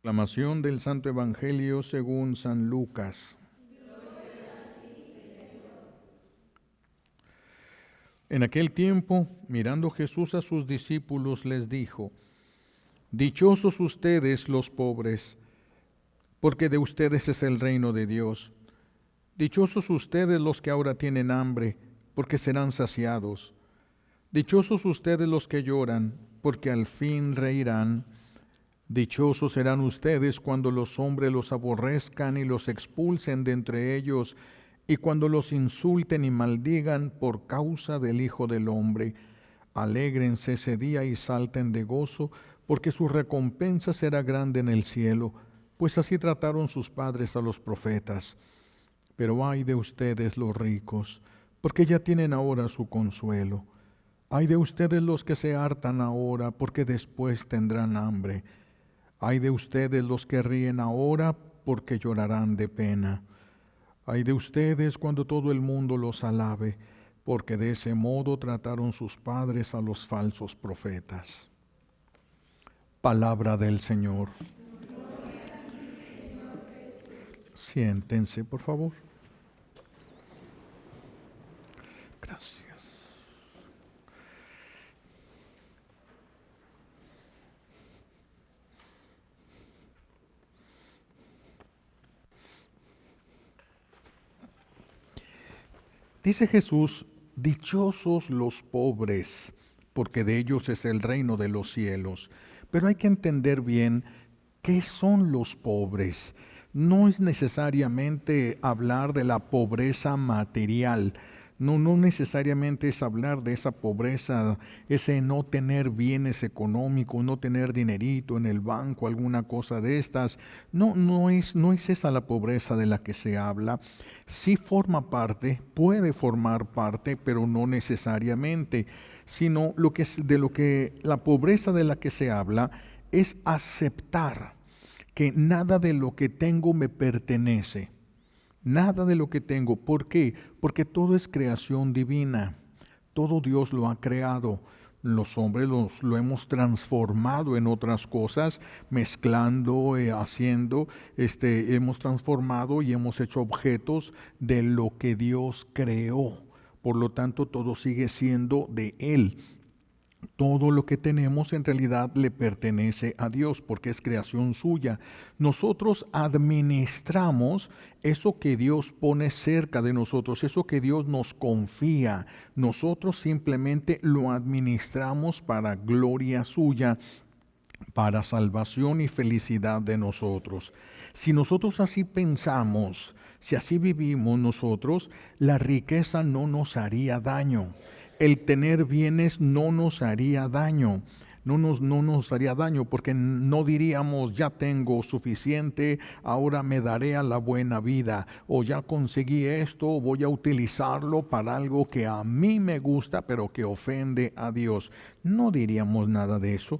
Proclamación del Santo Evangelio según San Lucas. En aquel tiempo, mirando Jesús a sus discípulos, les dijo: Dichosos ustedes los pobres, porque de ustedes es el reino de Dios. Dichosos ustedes los que ahora tienen hambre, porque serán saciados. Dichosos ustedes los que lloran, porque al fin reirán. Dichosos serán ustedes cuando los hombres los aborrezcan y los expulsen de entre ellos, y cuando los insulten y maldigan por causa del Hijo del Hombre. Alégrense ese día y salten de gozo, porque su recompensa será grande en el cielo, pues así trataron sus padres a los profetas. Pero ay de ustedes los ricos, porque ya tienen ahora su consuelo. Ay de ustedes los que se hartan ahora, porque después tendrán hambre. Ay de ustedes los que ríen ahora, porque llorarán de pena. Ay de ustedes cuando todo el mundo los alabe, porque de ese modo trataron sus padres a los falsos profetas. Palabra del Señor. Siéntense, por favor. Gracias. Dice Jesús: dichosos los pobres, porque de ellos es el reino de los cielos. Pero hay que entender bien qué son los pobres. No es necesariamente hablar de la pobreza material. No necesariamente es hablar de esa pobreza, ese no tener bienes económicos, no tener dinerito en el banco, alguna cosa de estas. No es esa la pobreza de la que se habla. Sí forma parte, puede formar parte, pero no necesariamente, sino la pobreza de la que se habla es aceptar que nada de lo que tengo me pertenece. Nada de lo que tengo. ¿Por qué? Porque todo es creación divina. Todo Dios lo ha creado. Los hombres lo hemos transformado en otras cosas, mezclando, haciendo, hemos transformado y hemos hecho objetos de lo que Dios creó. Por lo tanto, todo sigue siendo de Él. Todo lo que tenemos en realidad le pertenece a Dios porque es creación suya. Nosotros administramos eso que Dios pone cerca de nosotros, eso que Dios nos confía. Nosotros simplemente lo administramos para gloria suya, para salvación y felicidad de nosotros. Si nosotros así pensamos, si así vivimos nosotros, la riqueza no nos haría daño. El tener bienes no nos haría daño. No nos haría daño porque no diríamos: ya tengo suficiente, ahora me daré a la buena vida, o ya conseguí esto, voy a utilizarlo para algo que a mí me gusta pero que ofende a Dios. No diríamos nada de eso.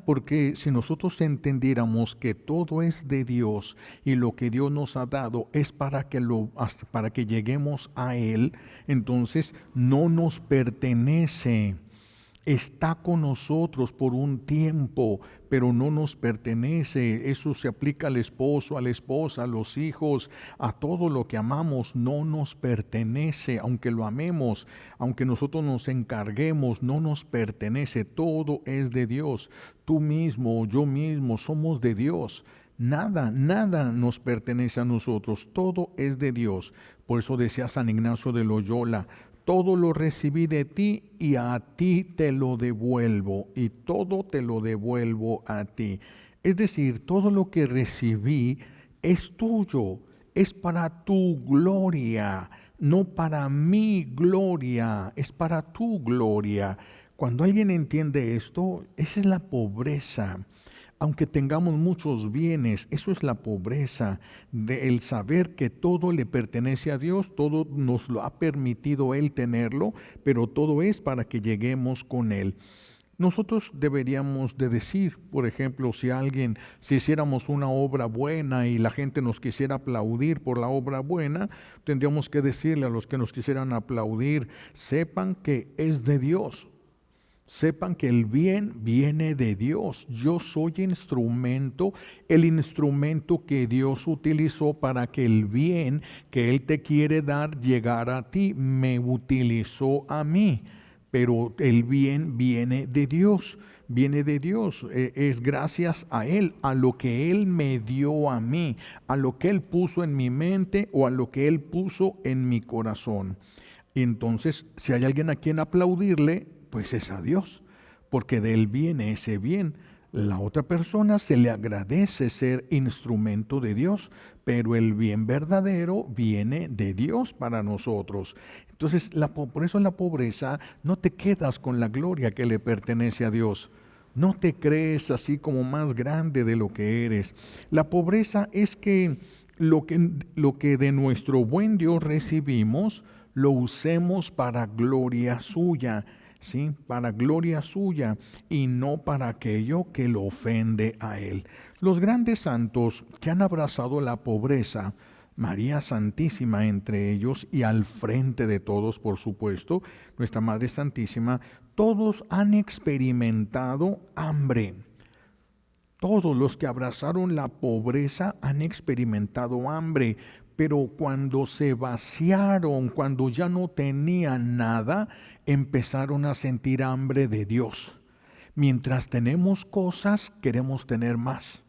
Porque si nosotros entendiéramos que todo es de Dios y lo que Dios nos ha dado es para que lleguemos a Él, entonces no nos pertenece. Está con nosotros por un tiempo, pero no nos pertenece. Eso se aplica al esposo, a la esposa, a los hijos, a todo lo que amamos. No nos pertenece, aunque lo amemos, aunque nosotros nos encarguemos, no nos pertenece. Todo es de Dios. Tú mismo, yo mismo, somos de Dios. Nada nos pertenece a nosotros. Todo es de Dios. Por eso decía San Ignacio de Loyola: todo lo recibí de ti y a ti te lo devuelvo, y todo te lo devuelvo a ti. Es decir, todo lo que recibí es tuyo, es para tu gloria, no para mi gloria, es para tu gloria. Cuando alguien entiende esto, esa es la pobreza. Aunque tengamos muchos bienes, eso es la pobreza, el saber que todo le pertenece a Dios, todo nos lo ha permitido Él tenerlo, pero todo es para que lleguemos con Él. Nosotros deberíamos de decir, por ejemplo, si hiciéramos una obra buena y la gente nos quisiera aplaudir por la obra buena, tendríamos que decirle a los que nos quisieran aplaudir: sepan que es de Dios. sepan que el bien viene de Dios. Yo soy instrumento, el instrumento que Dios utilizó para que el bien que Él te quiere dar llegara a ti. Me utilizó a mí, pero el bien viene de Dios. Viene de Dios, es gracias a Él, a lo que Él me dio a mí, a lo que Él puso en mi mente o a lo que Él puso en mi corazón. Y entonces, si hay alguien a quien aplaudirle, pues es a Dios, porque de Él viene ese bien. La otra persona se le agradece ser instrumento de Dios, pero el bien verdadero viene de Dios para nosotros. Entonces, por eso en la pobreza no te quedas con la gloria que le pertenece a Dios. No te crees así como más grande de lo que eres. La pobreza es que lo que de nuestro buen Dios recibimos, lo usemos para gloria suya. ¿Sí? Para gloria suya y no para aquello que lo ofende a Él. Los grandes santos que han abrazado la pobreza, María Santísima entre ellos y al frente de todos, por supuesto, nuestra Madre Santísima, todos han experimentado hambre. Todos los que abrazaron la pobreza han experimentado hambre, pero cuando se vaciaron, cuando ya no tenían nada, empezaron a sentir hambre de Dios. Mientras tenemos cosas, queremos tener más.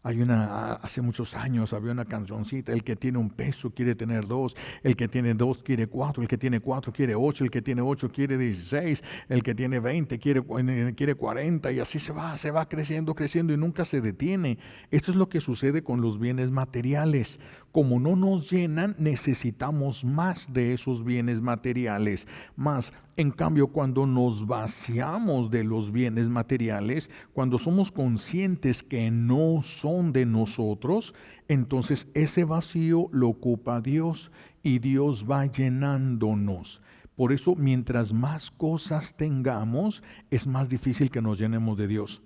Hace muchos años había una cancioncita: el que tiene un peso quiere tener dos, el que tiene dos quiere cuatro, el que tiene cuatro quiere ocho, el que tiene ocho quiere 16, el que tiene 20 quiere 40, y así se va creciendo y nunca se detiene. Esto es lo que sucede con los bienes materiales. Como no nos llenan, necesitamos más de esos bienes materiales, más. En cambio, cuando nos vaciamos de los bienes materiales, cuando somos conscientes que no son de nosotros, entonces ese vacío lo ocupa Dios y Dios va llenándonos. Por eso, mientras más cosas tengamos, es más difícil que nos llenemos de Dios.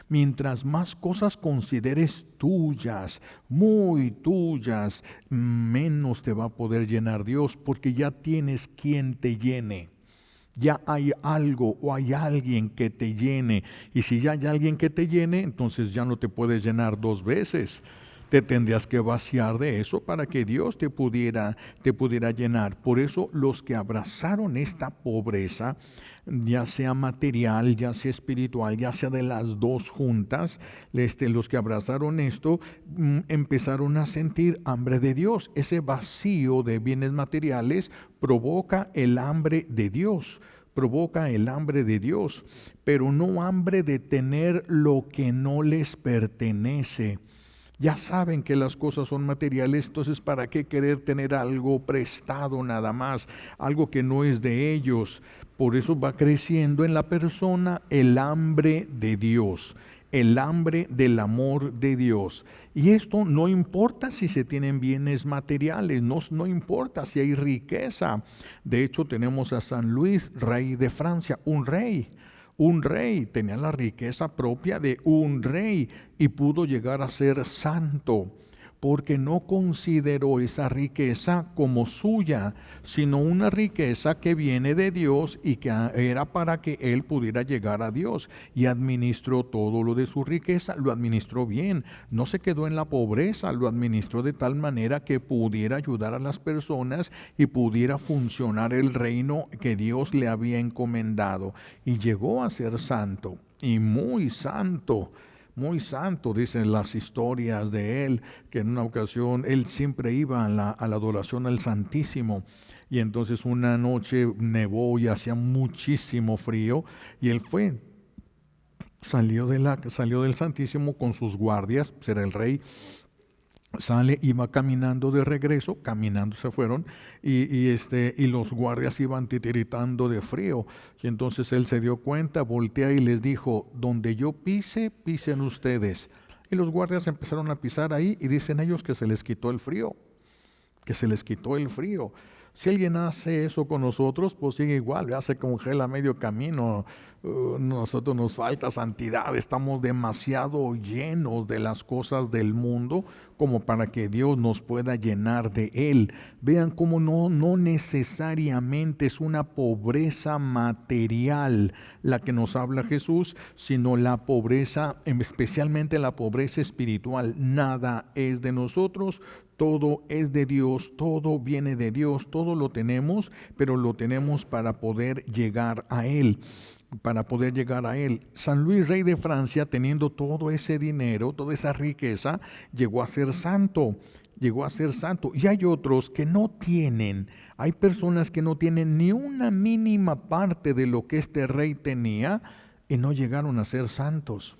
Mientras más cosas consideres tuyas, muy tuyas, menos te va a poder llenar Dios, porque ya tienes quien te llene. Ya hay algo o hay alguien que te llene. Y si ya hay alguien que te llene, entonces ya no te puedes llenar dos veces. Te tendrías que vaciar de eso para que Dios te pudiera llenar. Por eso los que abrazaron esta pobreza, ya sea material, ya sea espiritual, ya sea de las dos juntas, los que abrazaron esto, empezaron a sentir hambre de Dios. Ese vacío de bienes materiales provoca el hambre de Dios. Provoca el hambre de Dios, pero no hambre de tener lo que no les pertenece. Ya saben que las cosas son materiales, entonces ¿para qué querer tener algo prestado nada más? Algo que no es de ellos. Por eso va creciendo en la persona el hambre de Dios, el hambre del amor de Dios. Y esto no importa si se tienen bienes materiales, no importa si hay riqueza. De hecho, tenemos a San Luis, rey de Francia, un rey, tenía la riqueza propia de un rey y pudo llegar a ser santo, porque no consideró esa riqueza como suya, sino una riqueza que viene de Dios y que era para que él pudiera llegar a Dios, y administró todo lo de su riqueza, lo administró bien, no se quedó en la pobreza, lo administró de tal manera que pudiera ayudar a las personas y pudiera funcionar el reino que Dios le había encomendado, y llegó a ser santo, y muy santo. Muy santo, dicen las historias de él, que en una ocasión él siempre iba a la adoración al Santísimo, y entonces una noche nevó y hacía muchísimo frío, y él salió del Santísimo con sus guardias, pues era el rey. Iba caminando de regreso, caminando se fueron, y los guardias iban titiritando de frío. Y entonces él se dio cuenta, voltea y les dijo: donde yo pise, pisen ustedes. Y los guardias empezaron a pisar ahí, y dicen ellos que se les quitó el frío. Si alguien hace eso con nosotros, pues sigue igual, ya se congela medio camino. Nosotros nos falta santidad, estamos demasiado llenos de las cosas del mundo como para que Dios nos pueda llenar de Él. Vean cómo no necesariamente es una pobreza material la que nos habla Jesús, sino la pobreza, especialmente la pobreza espiritual. Nada es de nosotros, todo es de Dios, todo viene de Dios, todo lo tenemos, pero lo tenemos para poder llegar a Él. San Luis, rey de Francia, teniendo todo ese dinero, toda esa riqueza, llegó a ser santo. Y hay otros que no tienen, hay personas que no tienen ni una mínima parte de lo que este rey tenía y no llegaron a ser santos.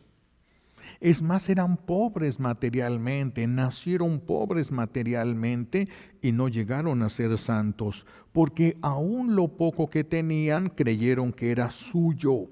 Es más, eran pobres materialmente, nacieron pobres materialmente y no llegaron a ser santos, porque aún lo poco que tenían creyeron que era suyo.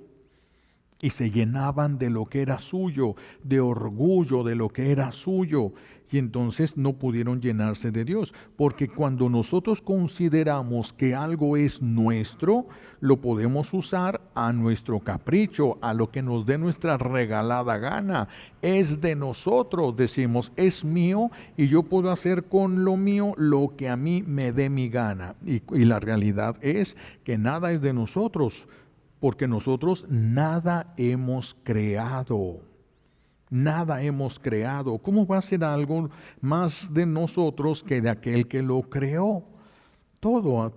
Y se llenaban de lo que era suyo, de orgullo de lo que era suyo. Y entonces no pudieron llenarse de Dios. Porque cuando nosotros consideramos que algo es nuestro, lo podemos usar a nuestro capricho, a lo que nos dé nuestra regalada gana. Es de nosotros, decimos, es mío y yo puedo hacer con lo mío lo que a mí me dé mi gana. Y la realidad es que nada es de nosotros. Porque nosotros nada hemos creado. Nada hemos creado. ¿Cómo va a ser algo más de nosotros que de aquel que lo creó? Todo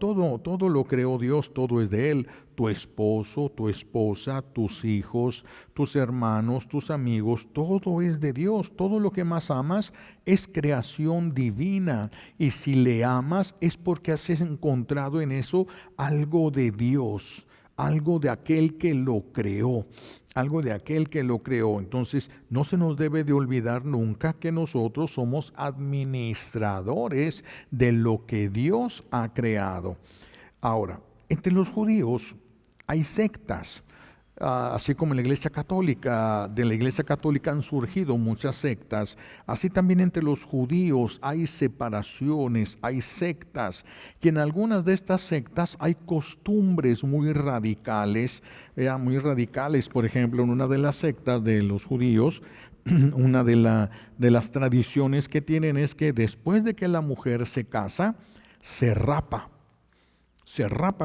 lo creó Dios, todo es de Él. Tu esposo, tu esposa, tus hijos, tus hermanos, tus amigos, todo es de Dios. Todo lo que más amas es creación divina. Y si le amas es porque has encontrado en eso algo de Dios. Algo de aquel que lo creó, Entonces, no se nos debe de olvidar nunca que nosotros somos administradores de lo que Dios ha creado. Ahora, entre los judíos hay sectas. Así como en la Iglesia Católica, de la Iglesia Católica han surgido muchas sectas, así también entre los judíos hay separaciones, hay sectas, y en algunas de estas sectas hay costumbres muy radicales, por ejemplo, en una de las sectas de los judíos, una de las tradiciones que tienen es que después de que la mujer se casa, se rapa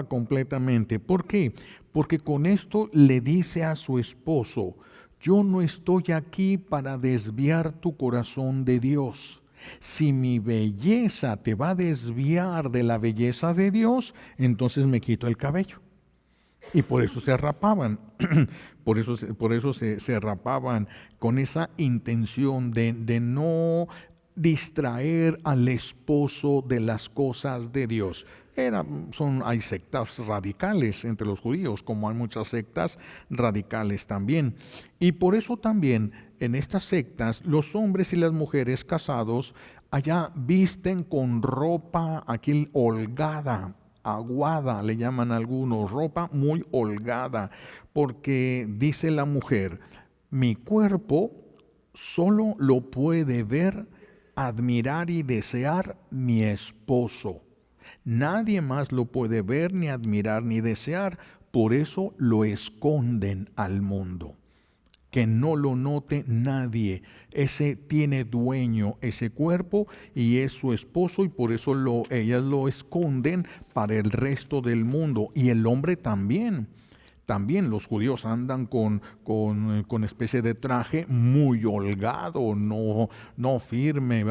completamente. ¿Por qué? Porque con esto le dice a su esposo, yo no estoy aquí para desviar tu corazón de Dios. Si mi belleza te va a desviar de la belleza de Dios, entonces me quito el cabello. Y por eso se rapaban, por eso se rapaban con esa intención de no distraer al esposo de las cosas de Dios. Hay sectas radicales entre los judíos, como hay muchas sectas radicales también. Y por eso también en estas sectas los hombres y las mujeres casados allá visten con ropa aquí holgada, aguada, le llaman algunos, ropa muy holgada, porque dice la mujer, mi cuerpo solo lo puede ver, admirar y desear mi esposo. Nadie más lo puede ver, ni admirar, ni desear. Por eso lo esconden al mundo. Que no lo note nadie. Ese tiene dueño ese cuerpo y es su esposo y por eso ellas lo esconden para el resto del mundo. Y el hombre también. También los judíos andan con especie de traje muy holgado, no firme.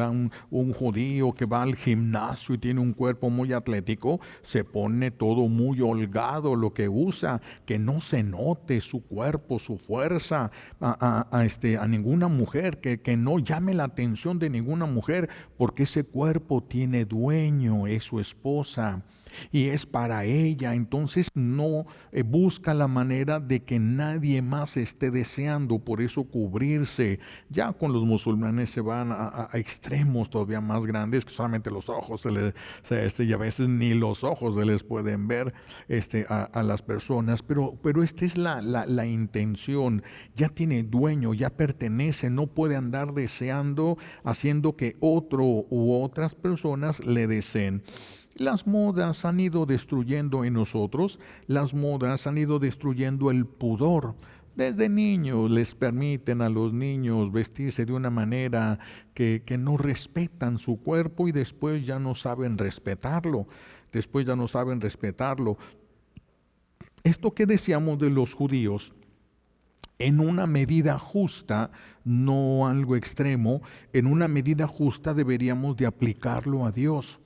Un judío que va al gimnasio y tiene un cuerpo muy atlético, se pone todo muy holgado, lo que usa, que no se note su cuerpo, su fuerza a ninguna mujer, que no llame la atención de ninguna mujer, porque ese cuerpo tiene dueño, es su esposa. Y es para ella, entonces no busca la manera de que nadie más esté deseando, por eso cubrirse. Ya con los musulmanes se van a extremos todavía más grandes, que solamente los ojos y a veces ni los ojos se les pueden ver a las personas, pero esta es la intención, ya tiene dueño, ya pertenece, no puede andar deseando, haciendo que otro u otras personas le deseen. Las modas han ido destruyendo en nosotros, las modas han ido destruyendo el pudor. Desde niños les permiten a los niños vestirse de una manera que no respetan su cuerpo y después ya no saben respetarlo. Esto que decíamos de los judíos, en una medida justa, no algo extremo, en una medida justa deberíamos de aplicarlo a Dios.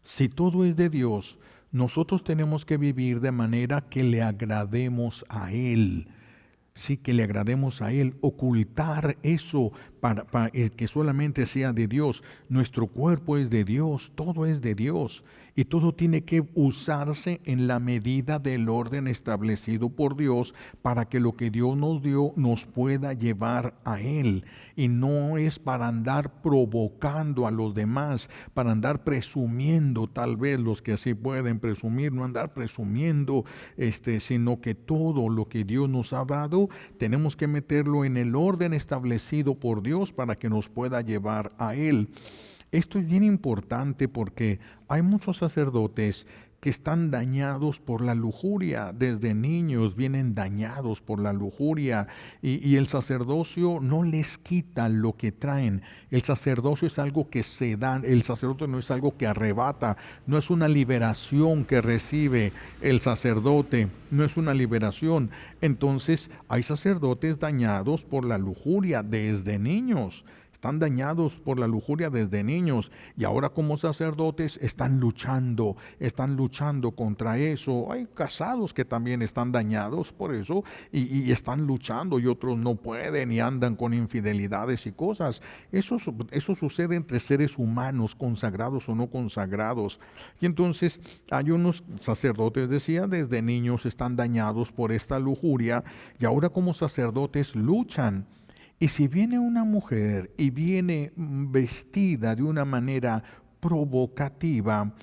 Si todo es de Dios, nosotros tenemos que vivir de manera que le agrademos a Él. Sí, que le agrademos a Él, ocultar eso para que solamente sea de Dios. Nuestro cuerpo es de Dios, todo es de Dios y todo tiene que usarse en la medida del orden establecido por Dios para que lo que Dios nos dio nos pueda llevar a Él. Y no es para andar provocando a los demás, para andar presumiendo, tal vez los que así pueden presumir, no andar presumiendo, sino que todo lo que Dios nos ha dado tenemos que meterlo en el orden establecido por Dios para que nos pueda llevar a Él. Esto es bien importante porque hay muchos sacerdotes que están dañados por la lujuria. Desde niños vienen dañados por la lujuria y el sacerdocio no les quita lo que traen. El sacerdocio es algo que se da, el sacerdote no es algo que arrebata, no es una liberación que recibe el sacerdote, no es una liberación. Entonces hay sacerdotes dañados por la lujuria desde niños. Están dañados por la lujuria desde niños y ahora como sacerdotes están luchando contra eso. Hay casados que también están dañados por eso y están luchando y otros no pueden y andan con infidelidades y cosas. Eso sucede entre seres humanos, consagrados o no consagrados. Y entonces hay unos sacerdotes, decía, desde niños están dañados por esta lujuria y ahora como sacerdotes luchan. Y si viene una mujer y viene vestida de una manera provocativa,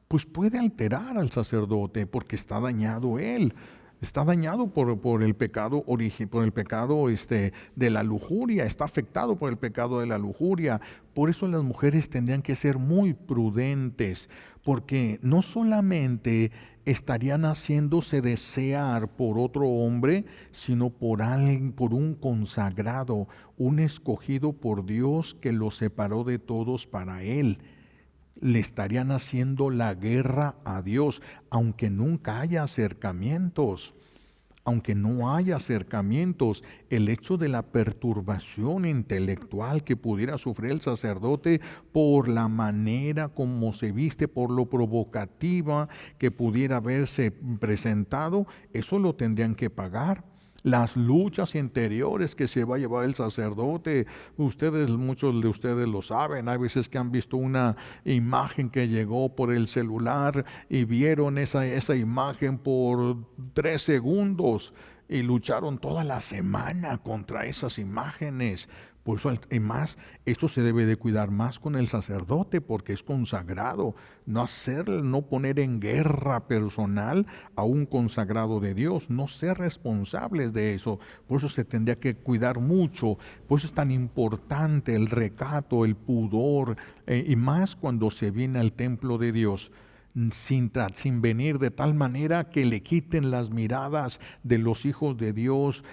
pues puede alterar al sacerdote porque está dañado él. Está dañado por el pecado de la lujuria, está afectado por el pecado de la lujuria. Por eso las mujeres tendrían que ser muy prudentes, porque no solamente estarían haciéndose desear por otro hombre, sino por un consagrado, un escogido por Dios que los separó de todos para Él. Le estarían haciendo la guerra a Dios, aunque nunca haya acercamientos. Aunque no haya acercamientos, el hecho de la perturbación intelectual que pudiera sufrir el sacerdote por la manera como se viste, por lo provocativa que pudiera haberse presentado, eso lo tendrían que pagar. Las luchas interiores que se va a llevar el sacerdote, muchos de ustedes lo saben, hay veces que han visto una imagen que llegó por el celular y vieron esa imagen por 3 segundos y lucharon toda la semana contra esas imágenes. Por eso, y más, esto se debe de cuidar más con el sacerdote porque es consagrado. No poner en guerra personal a un consagrado de Dios, no ser responsables de eso. Por eso se tendría que cuidar mucho. Por eso es tan importante el recato, el pudor, y más cuando se viene al templo de Dios. Sin venir de tal manera que le quiten las miradas de los hijos de Dios,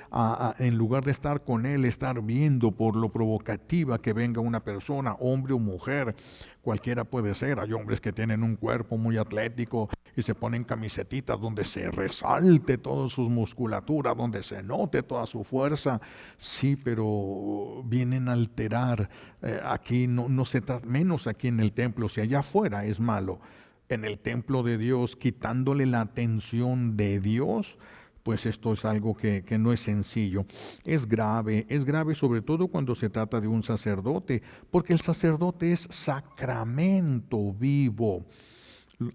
en lugar de estar con Él, estar viendo por lo provocativa que venga una persona, hombre o mujer, cualquiera puede ser. Hay hombres que tienen un cuerpo muy atlético y se ponen camisetitas donde se resalte toda su musculatura, donde se note toda su fuerza. Sí, pero vienen a alterar. Aquí no se trata, menos aquí en el templo, si allá afuera es malo. En el templo de Dios, quitándole la atención de Dios, pues esto es algo que no es sencillo. Es grave sobre todo cuando se trata de un sacerdote, porque el sacerdote es sacramento vivo.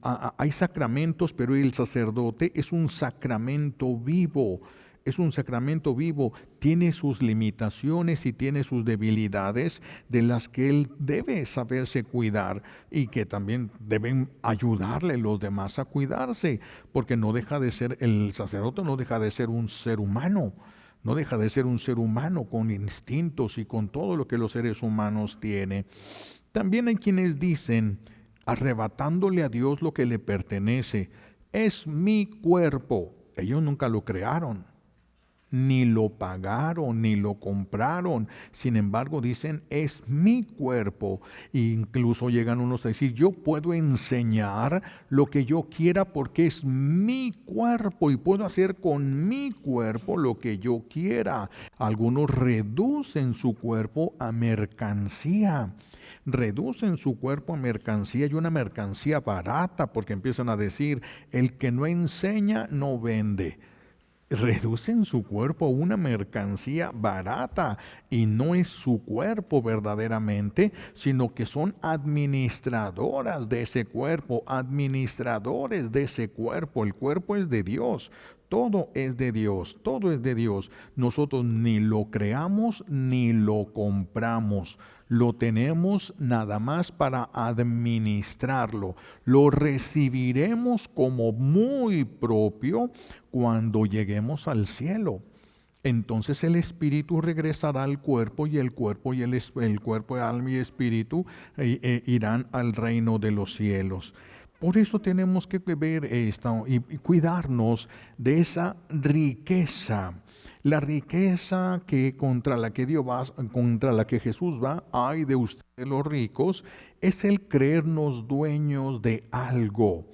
Hay sacramentos, pero el sacerdote es un sacramento vivo. Es un sacramento vivo, tiene sus limitaciones y tiene sus debilidades de las que él debe saberse cuidar y que también deben ayudarle los demás a cuidarse, porque no deja de ser, el sacerdote no deja de ser un ser humano. No deja de ser un ser humano con instintos y con todo lo que los seres humanos tienen. También hay quienes dicen, arrebatándole a Dios lo que le pertenece, es mi cuerpo. Ellos nunca lo crearon. ni lo pagaron, ni lo compraron. Sin embargo, dicen, es mi cuerpo. E incluso llegan unos a decir, yo puedo enseñar lo que yo quiera porque es mi cuerpo y puedo hacer con mi cuerpo lo que yo quiera. Algunos reducen su cuerpo a mercancía. Reducen su cuerpo a mercancía y una mercancía barata porque empiezan a decir, el que no enseña no vende. Reducen su cuerpo a una mercancía barata y no es su cuerpo verdaderamente, sino que son administradoras de ese cuerpo, administradores de ese cuerpo. El cuerpo es de Dios. Todo es de Dios, todo es de Dios. Nosotros ni lo creamos ni lo compramos. Lo tenemos nada más para administrarlo. Lo recibiremos como muy propio cuando lleguemos al cielo. Entonces el espíritu regresará al cuerpo y el cuerpo y el cuerpo, alma y espíritu irán al reino de los cielos. Por eso tenemos que ver esto y cuidarnos de esa riqueza. La riqueza que contra la que Jesús va, ay de ustedes los ricos, es el creernos dueños de algo.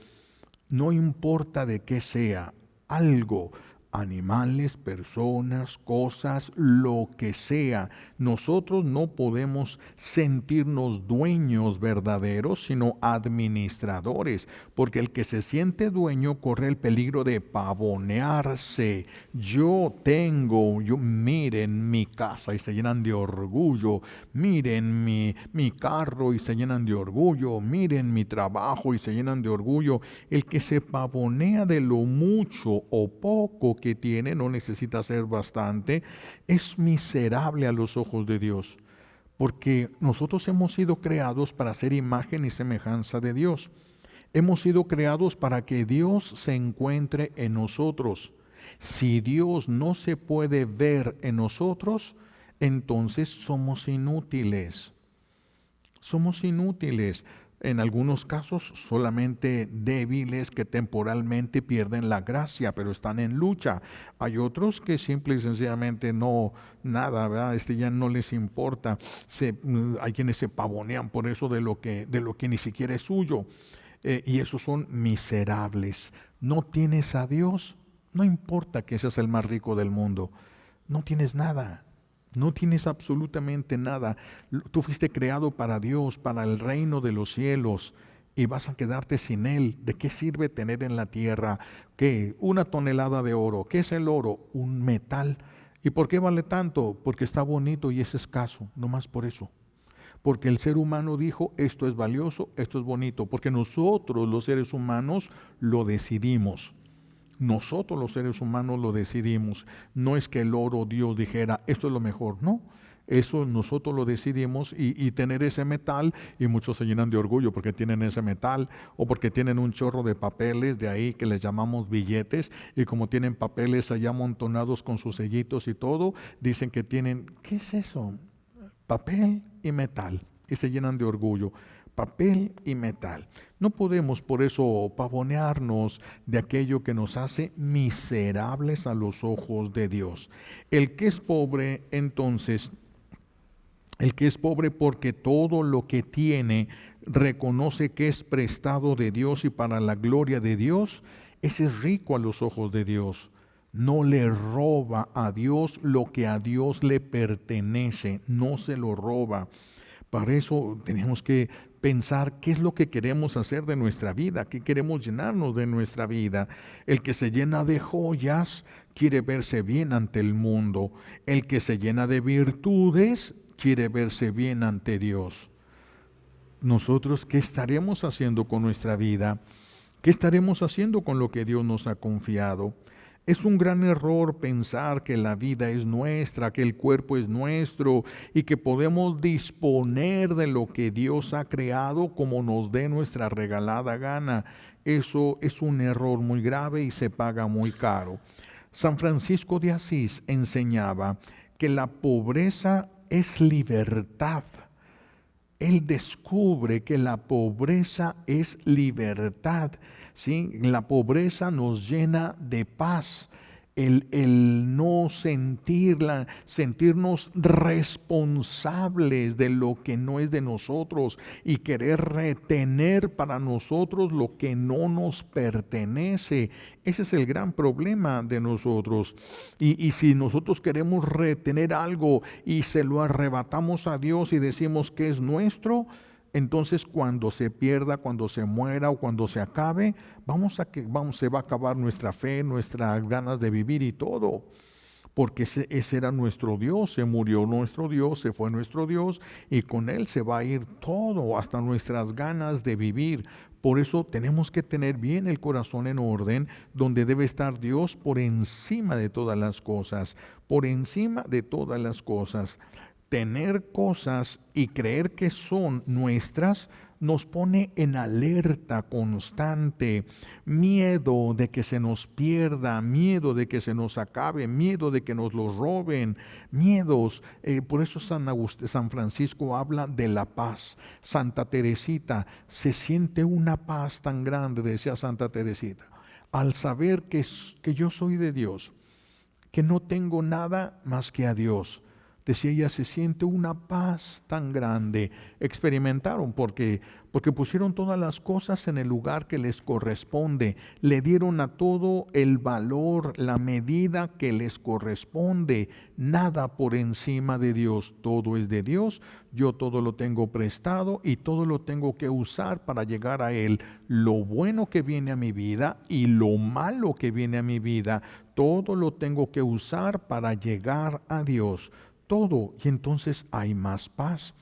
No importa de qué sea, algo. Animales, personas, cosas, lo que sea. Nosotros no podemos sentirnos dueños verdaderos, sino administradores, porque el que se siente dueño corre el peligro de pavonearse. Yo miren mi casa y se llenan de orgullo, miren mi carro y se llenan de orgullo, miren mi trabajo y se llenan de orgullo. El que se pavonea de lo mucho o poco que tiene, no necesita ser bastante, es miserable a los ojos de Dios, porque nosotros hemos sido creados para ser imagen y semejanza de Dios. Hemos sido creados para que Dios se encuentre en nosotros. Si Dios no se puede ver en nosotros, entonces somos inútiles. Somos inútiles. En algunos casos solamente débiles que temporalmente pierden la gracia, pero están en lucha. Hay otros que simple y sencillamente no, nada, ¿verdad? Ya no les importa. Hay quienes se pavonean por eso de lo que ni siquiera es suyo. Y esos son miserables. No tienes a Dios, no importa que seas el más rico del mundo. No tienes nada. No tienes absolutamente nada. Tú fuiste creado para Dios, para el reino de los cielos, y vas a quedarte sin Él. ¿De qué sirve tener en la tierra qué? 1 tonelada de oro. ¿Qué es el oro? Un metal. ¿Y por qué vale tanto? Porque está bonito y es escaso, no más por eso. Porque el ser humano dijo, esto es valioso, esto es bonito, porque nosotros los seres humanos lo decidimos. Nosotros los seres humanos lo decidimos. No es que el oro Dios dijera, esto es lo mejor, no. Eso nosotros lo decidimos y tener ese metal, y muchos se llenan de orgullo porque tienen ese metal o porque tienen un chorro de papeles de ahí que les llamamos billetes, y como tienen papeles allá amontonados con sus sellitos y todo, dicen que tienen, ¿qué es eso? Papel y metal, y se llenan de orgullo. Papel y metal. No podemos por eso pavonearnos de aquello que nos hace miserables a los ojos de Dios. El que es pobre, entonces, el que es pobre porque todo lo que tiene reconoce que es prestado de Dios y para la gloria de Dios, ese es rico a los ojos de Dios. No le roba a Dios lo que a Dios le pertenece, no se lo roba. Para eso tenemos que pensar qué es lo que queremos hacer de nuestra vida, qué queremos llenarnos de nuestra vida. El que se llena de joyas quiere verse bien ante el mundo. El que se llena de virtudes quiere verse bien ante Dios. Nosotros, ¿qué estaremos haciendo con nuestra vida? ¿Qué estaremos haciendo con lo que Dios nos ha confiado? Es un gran error pensar que la vida es nuestra, que el cuerpo es nuestro y que podemos disponer de lo que Dios ha creado como nos dé nuestra regalada gana. Eso es un error muy grave y se paga muy caro. San Francisco de Asís enseñaba que la pobreza es libertad. Él descubre que la pobreza es libertad. ¿Sí? La pobreza nos llena de paz. el no sentirnos responsables de lo que no es de nosotros y querer retener para nosotros lo que no nos pertenece. Ese es el gran problema de nosotros. Y si nosotros queremos retener algo y se lo arrebatamos a Dios y decimos que es nuestro, entonces cuando se pierda, cuando se muera o cuando se acabe, se va a acabar nuestra fe, nuestras ganas de vivir y todo. Porque ese era nuestro Dios, se murió nuestro Dios, se fue nuestro Dios y con Él se va a ir todo, hasta nuestras ganas de vivir. Por eso tenemos que tener bien el corazón en orden, donde debe estar Dios por encima de todas las cosas, por encima de todas las cosas. Tener cosas y creer que son nuestras nos pone en alerta constante, miedo de que se nos pierda, miedo de que se nos acabe, miedo de que nos lo roben, miedos. Por eso San Francisco habla de la paz. Santa Teresita, se siente una paz tan grande, decía Santa Teresita, al saber que yo soy de Dios, que no tengo nada más que a Dios. Decía ella, se siente una paz tan grande. Experimentaron porque pusieron todas las cosas en el lugar que les corresponde. Le dieron a todo el valor, la medida que les corresponde. Nada por encima de Dios. Todo es de Dios. Yo todo lo tengo prestado y todo lo tengo que usar para llegar a Él. Lo bueno que viene a mi vida y lo malo que viene a mi vida, todo lo tengo que usar para llegar a Dios. Todo, y entonces hay más paz.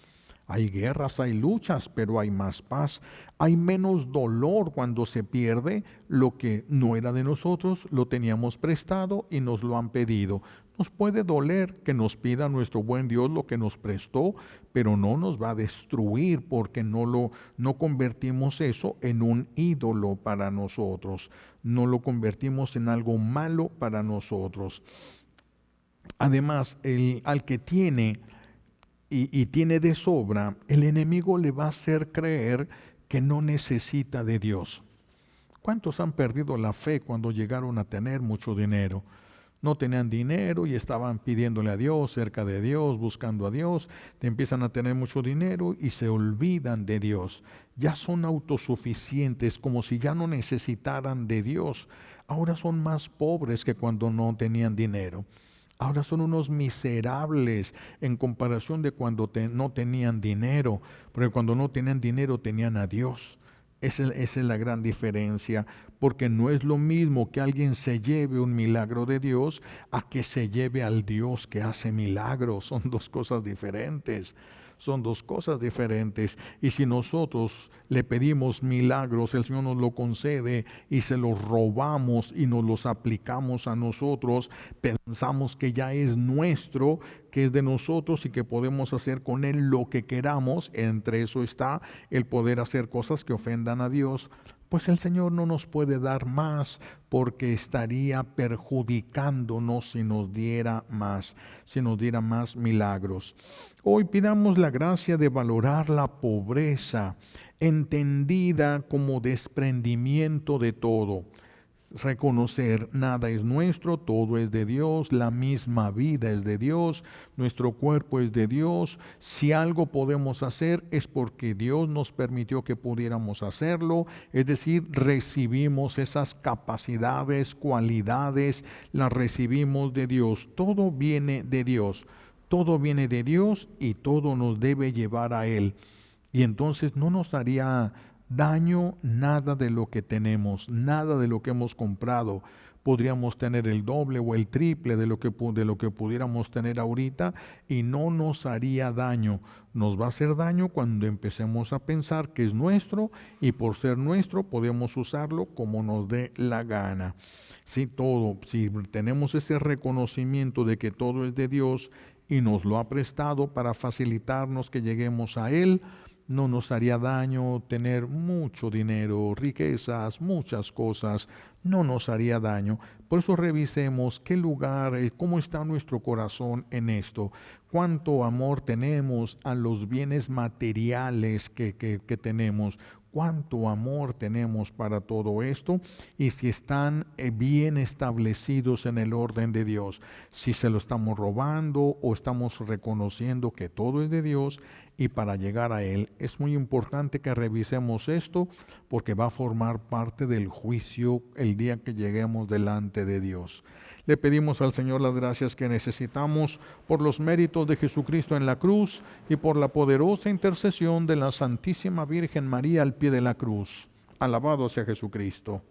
Hay guerras, hay luchas, pero hay más paz. Hay menos dolor cuando se pierde lo que no era de nosotros, lo teníamos prestado y nos lo han pedido. Nos puede doler que nos pida nuestro buen Dios lo que nos prestó, pero no nos va a destruir porque no convertimos eso en un ídolo para nosotros. No lo convertimos en algo malo para nosotros. Además, al que tiene y tiene de sobra, el enemigo le va a hacer creer que no necesita de Dios. ¿Cuántos han perdido la fe cuando llegaron a tener mucho dinero? No tenían dinero y estaban pidiéndole a Dios, cerca de Dios, buscando a Dios. Te empiezan a tener mucho dinero y se olvidan de Dios. Ya son autosuficientes, como si ya no necesitaran de Dios. Ahora son más pobres que cuando no tenían dinero. Ahora son unos miserables en comparación de cuando no tenían dinero, porque cuando no tenían dinero tenían a Dios. Esa es la gran diferencia, porque no es lo mismo que alguien se lleve un milagro de Dios a que se lleve al Dios que hace milagros. Son dos cosas diferentes. Son dos cosas diferentes. Y si nosotros le pedimos milagros, el Señor nos lo concede y se los robamos y nos los aplicamos a nosotros, pensamos que ya es nuestro, que es de nosotros y que podemos hacer con él lo que queramos. Entre eso está el poder hacer cosas que ofendan a Dios. Pues el Señor no nos puede dar más porque estaría perjudicándonos si nos diera más milagros. Hoy pidamos la gracia de valorar la pobreza, entendida como desprendimiento de todo. Reconocer nada es nuestro, todo es de Dios, la misma vida es de Dios, nuestro cuerpo es de Dios. Si algo podemos hacer es porque Dios nos permitió que pudiéramos hacerlo, es decir, recibimos esas capacidades, cualidades, las recibimos de Dios. Todo viene de Dios, todo viene de Dios y todo nos debe llevar a Él. Y entonces no nos haría daño nada de lo que tenemos, nada de lo que hemos comprado. Podríamos tener el doble o el triple de lo que pudiéramos tener ahorita y no nos haría daño. Nos va a hacer daño cuando empecemos a pensar que es nuestro y por ser nuestro podemos usarlo como nos dé la gana. Si tenemos ese reconocimiento de que todo es de Dios y nos lo ha prestado para facilitarnos que lleguemos a Él, no nos haría daño tener mucho dinero, riquezas, muchas cosas, no nos haría daño. Por eso revisemos qué lugar, cómo está nuestro corazón en esto, cuánto amor tenemos a los bienes materiales que tenemos, cuánto amor tenemos para todo esto y si están bien establecidos en el orden de Dios. Si se lo estamos robando o estamos reconociendo que todo es de Dios y para llegar a Él es muy importante que revisemos esto porque va a formar parte del juicio el día que lleguemos delante de Dios. Le pedimos al Señor las gracias que necesitamos por los méritos de Jesucristo en la cruz y por la poderosa intercesión de la Santísima Virgen María al pie de la cruz. Alabado sea Jesucristo.